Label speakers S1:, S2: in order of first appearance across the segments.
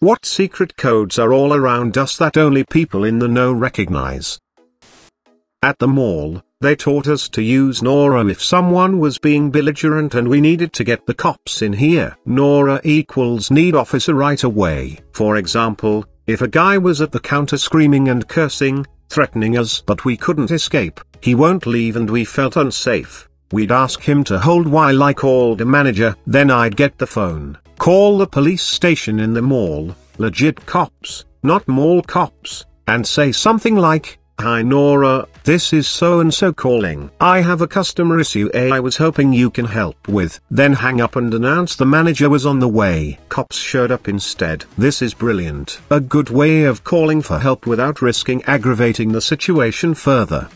S1: What secret codes are all around us that only people in the know recognize? At the mall, they taught us to use Nora if someone was being belligerent and we needed to get the cops in here. Nora equals need officer right away. For example, if a guy was at the counter screaming and cursing, threatening us but we couldn't escape, he won't leave and we felt unsafe, we'd ask him to hold while I called a manager, then I'd get the phone, call the police station in the mall, legit cops, not mall cops, and say something like, "Hi Nora, this is so-and-so calling. I have a customer issue I was hoping you can help with." Then hang up and announce the manager was on the way. Cops showed up instead. This is brilliant. A good way of calling for help without risking aggravating the situation further.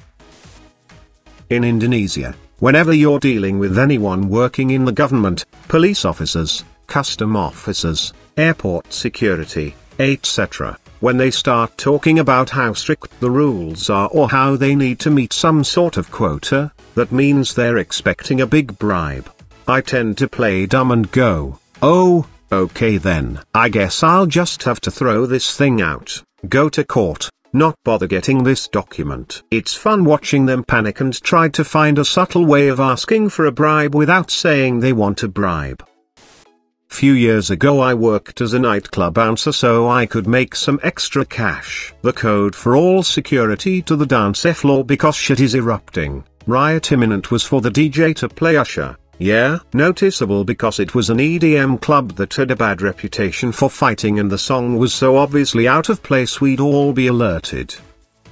S1: In Indonesia, whenever you're dealing with anyone working in the government, police officers, custom officers, airport security, etc., when they start talking about how strict the rules are or how they need to meet some sort of quota, that means they're expecting a big bribe, I tend to play dumb and go, "Oh, okay then. I guess I'll just have to throw this thing out, go to court, not bother getting this document." It's fun watching them panic and try to find a subtle way of asking for a bribe without saying they want a bribe. Few years ago I worked as a nightclub bouncer so I could make some extra cash. The code for all security to the dance floor because shit is erupting, riot imminent was for the DJ to play Usher. Yeah, noticeable because it was an EDM club that had a bad reputation for fighting and the song was so obviously out of place we'd all be alerted.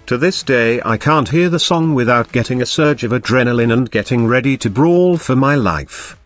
S1: To this day I can't hear the song without getting a surge of adrenaline and getting ready to brawl for my life.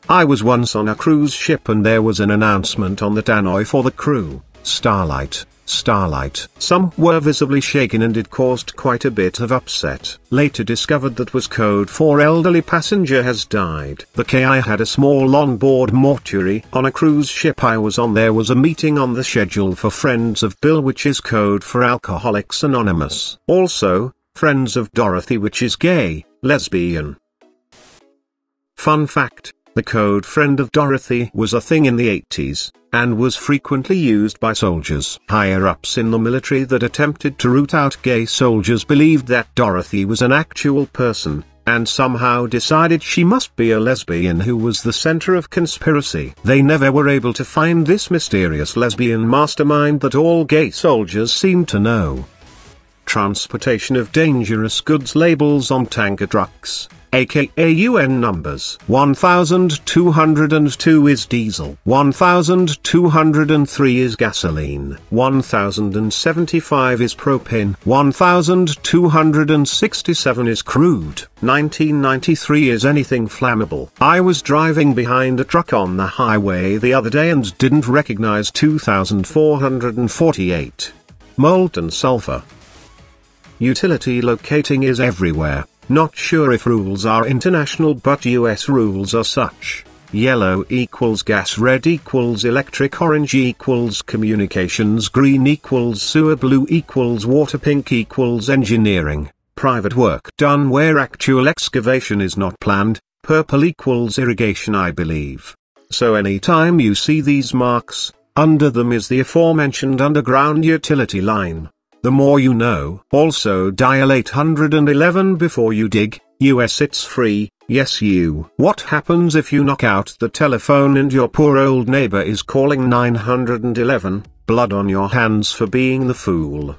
S1: I was once on a cruise ship and there was an announcement on the tannoy for the crew, "Starlight, Starlight." Some were visibly shaken and it caused quite a bit of upset. Later discovered that was code for elderly passenger has died. The KI had a small on-board mortuary. On a cruise ship I was on there was a meeting on the schedule for Friends of Bill which is code for Alcoholics Anonymous. Also, Friends of Dorothy which is gay, lesbian. Fun fact. The code Friend of Dorothy was a thing in the 80s, and was frequently used by soldiers. Higher-ups in the military that attempted to root out gay soldiers believed that Dorothy was an actual person, and somehow decided she must be a lesbian who was the center of conspiracy. They never were able to find this mysterious lesbian mastermind that all gay soldiers seemed to know. Transportation of dangerous goods labels on tanker trucks, aka UN numbers. 1202 is diesel. 1203 is gasoline. 1075 is propane. 1267 is crude. 1993 is anything flammable. I was driving behind a truck on the highway the other day and didn't recognize 2448. Molten sulfur. Utility locating is everywhere. Not sure if rules are international but US rules are such. Yellow equals gas, red equals electric, orange equals communications, green equals sewer, blue equals water, pink equals engineering, private work done where actual excavation is not planned, purple equals irrigation I believe. So anytime you see these marks, under them is the aforementioned underground utility line. The more you know. Also dial 811 before you dig. US it's free. Yes you. What happens if you knock out the telephone and your poor old neighbor is calling 911? Blood on your hands for being the fool.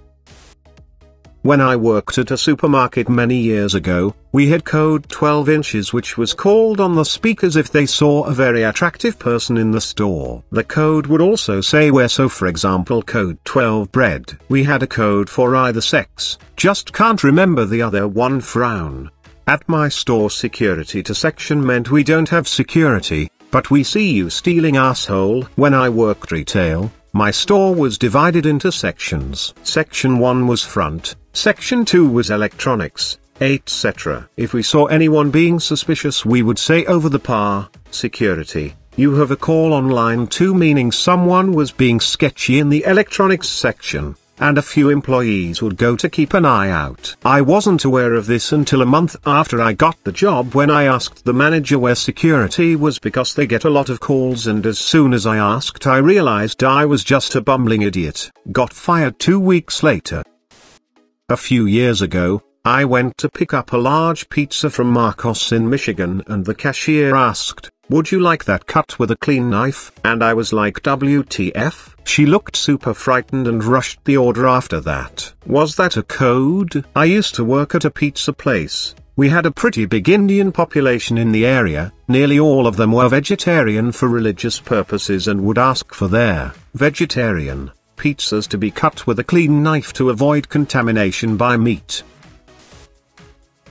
S1: When I worked at a supermarket many years ago, we had code 12 inches which was called on the speakers if they saw a very attractive person in the store. The code would also say where, so for example code 12 bread. We had a code for either sex, just can't remember the other one. Frown. At my store security to section meant we don't have security, but we see you stealing asshole. When I worked retail, my store was divided into sections. Section 1 was front, Section 2 was electronics, etc. If we saw anyone being suspicious we would say over the par, security, you have a call on line 2, meaning someone was being sketchy in the electronics section, and a few employees would go to keep an eye out. I wasn't aware of this until a month after I got the job, when I asked the manager where security was, because they get a lot of calls, and as soon as I asked I realized I was just a bumbling idiot. Got fired 2 weeks later. A few years ago, I went to pick up a large pizza from Marcos in Michigan, and the cashier asked, "Would you like that cut with a clean knife?" And I was like, WTF? She looked super frightened and rushed the order after that. Was that a code? I used to work at a pizza place. We had a pretty big Indian population in the area. Nearly all of them were vegetarian for religious purposes and would ask for their vegetarian pizzas to be cut with a clean knife to avoid contamination by meat.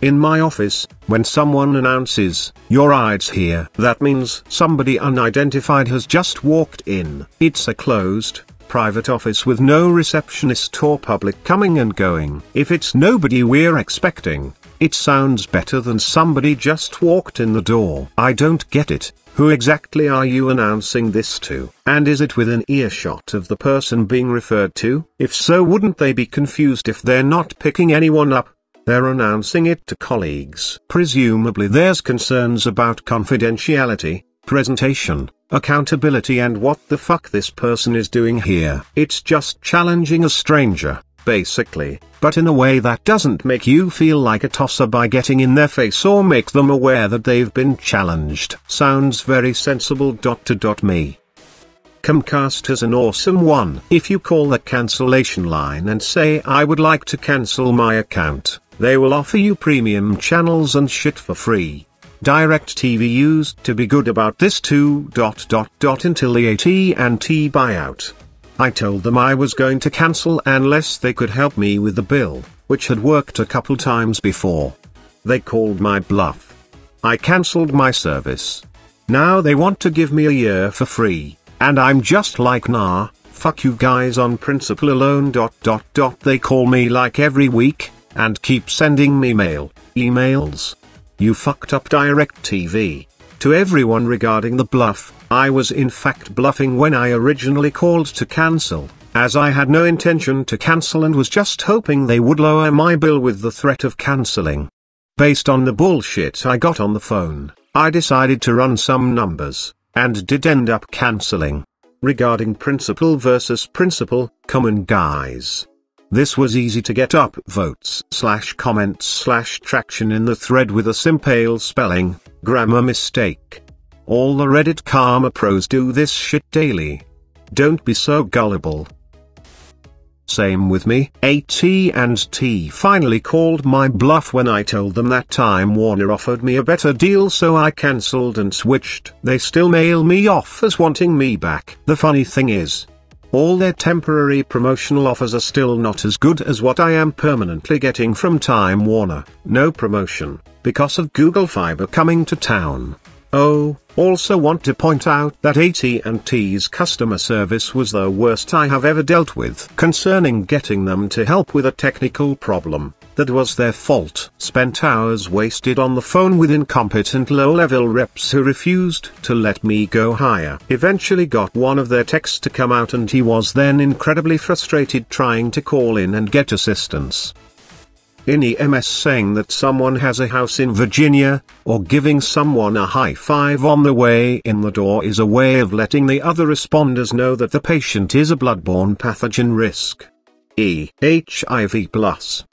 S1: In my office, when someone announces, "Your ID's here," that means somebody unidentified has just walked in. It's a closed, private office with no receptionist or public coming and going. If it's nobody we're expecting, it sounds better than somebody just walked in the door. I don't get it. Who exactly are you announcing this to? And is it within earshot of the person being referred to? If so, wouldn't they be confused if they're not picking anyone up? They're announcing it to colleagues. Presumably there's concerns about confidentiality, presentation, accountability, and what the fuck this person is doing here. It's just challenging a stranger, basically, but in a way that doesn't make you feel like a tosser by getting in their face or make them aware that they've been challenged. Sounds very sensible. Me. Comcast has an awesome one. If you call the cancellation line and say, "I would like to cancel my account," they will offer you premium channels and shit for free. DirecTV used to be good about this too. Until the AT&T buyout. I told them I was going to cancel unless they could help me with the bill, which had worked a couple times before. They called my bluff. I cancelled my service. Now they want to give me a year for free. And I'm just like, nah, fuck you guys on principle alone. They call me like every week, and keep sending me emails. You fucked up DirecTV. To everyone regarding the bluff, I was in fact bluffing when I originally called to cancel, as I had no intention to cancel and was just hoping they would lower my bill with the threat of cancelling. Based on the bullshit I got on the phone, I decided to run some numbers, and did end up cancelling. Regarding principle versus principle, come on guys. This was easy to get up votes / comments / traction in the thread with a simple spelling, grammar mistake. All the Reddit karma pros do this shit daily. Don't be so gullible. Same with me. AT&T finally called my bluff when I told them that Time Warner offered me a better deal, so I cancelled and switched. They still mail me offers wanting me back. The funny thing is, all their temporary promotional offers are still not as good as what I am permanently getting from Time Warner. No promotion, because of Google Fiber coming to town. Oh, also want to point out that AT&T's customer service was the worst I have ever dealt with. Concerning getting them to help with a technical problem, that was their fault. Spent hours wasted on the phone with incompetent low-level reps who refused to let me go higher. Eventually got one of their techs to come out, and he was then incredibly frustrated trying to call in and get assistance. In EMS saying that someone has a house in Virginia, or giving someone a high five on the way in the door is a way of letting the other responders know that the patient is a bloodborne pathogen risk. HIV+.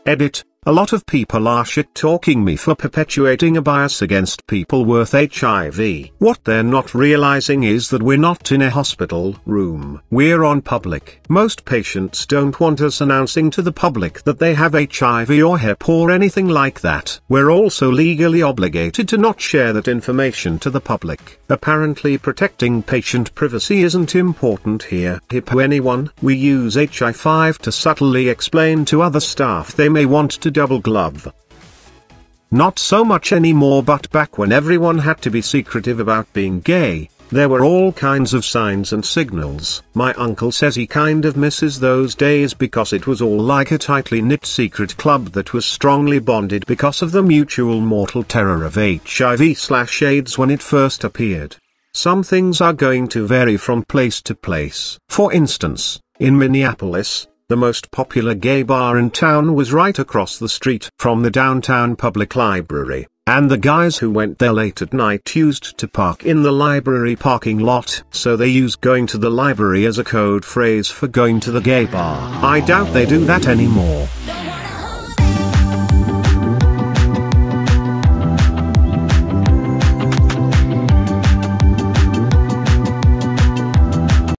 S1: Edit. A lot of people are shit-talking me for perpetuating a bias against people with HIV. What they're not realizing is that we're not in a hospital room. We're on public. Most patients don't want us announcing to the public that they have HIV or HEP or anything like that. We're also legally obligated to not share that information to the public. Apparently protecting patient privacy isn't important here. HIP anyone? We use HI5 to subtly explain to other staff they may want to double glove. Not so much anymore, but back when everyone had to be secretive about being gay, there were all kinds of signs and signals. My uncle says he kind of misses those days because it was all like a tightly knit secret club that was strongly bonded because of the mutual mortal terror of HIV/AIDS when it first appeared. Some things are going to vary from place to place. For instance, in Minneapolis, The most popular gay bar in town was right across the street from the downtown public library, and the guys who went there late at night used to park in the library parking lot, so they used going to the library as a code phrase for going to the gay bar. I doubt they do that anymore.